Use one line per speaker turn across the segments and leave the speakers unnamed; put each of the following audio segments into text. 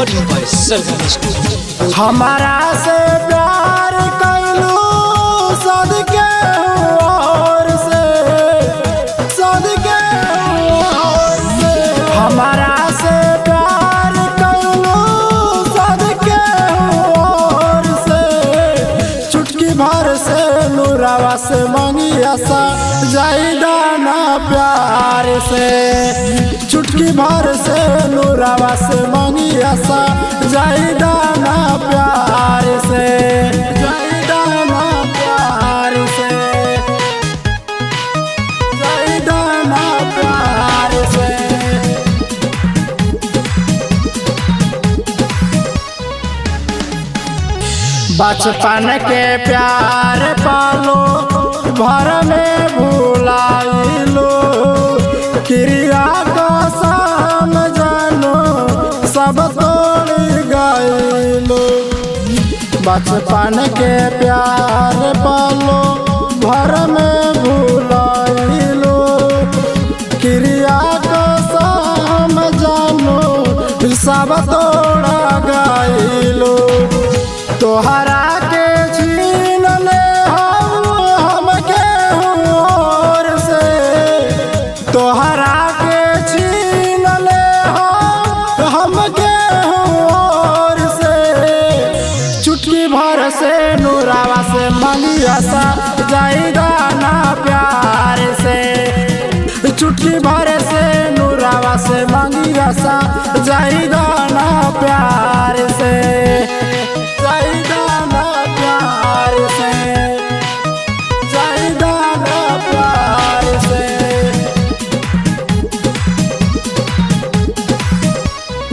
Recording by Sargam studio.
हमारा से प्यार कैलू सदके और से सदके और से हमारा से प्यार कैलू सदके और से चुटकी भर से नूरावा से मंगिया सा जाइदा ना प्यार से चुटकी भर से नूरावा से मंगिया सा जाइदा ना प्यार से जाइदा ना प्यार से जाइदा ना प्यार से। बचपन के प्यार पालो भर में भुलाइलो क्रिया का साम जानो सब तोड़ गइलो। बचपन के प्यार पालो भर में भुलाइलो क्रिया का साम जानो सब तोड़ गइलो। तोहरा के छीन ले हम के और से तोहरा के छीन ले हम के और से चुटकी भर से नूरावा से मंगिया सा जाइदा ना प्यार से चुटकी भर से नूरावा से मंगिया सा जाइदा ना प्यार से जाइदा ना प्यार से जाइदा ना प्यार से।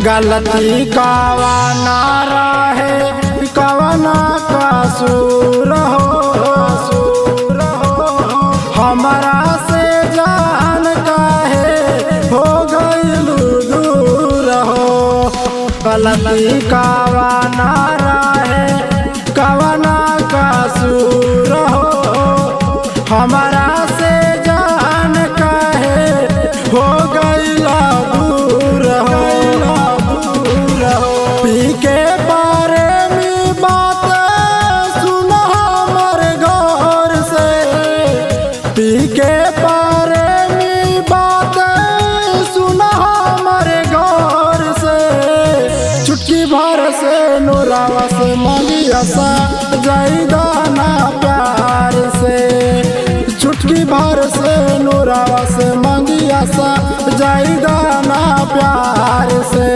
गलती कवाना रहे कवना कसूर हो हमारा से जान काहे हो गइलू दूर हो। गलती कवाना रहे कवना कसूर हो हमारा से जान काहे हो गइला दूर हो। पी के बारे में बात सुन हमर गौर से पी के बारे में बात सुन हमर गौर से चुटकी भर से नूरावा से मंगिया सा जाइदा ना प्यार से चुटकी भर से नूरावा से मंगिया सा जाइदा ना प्यार से।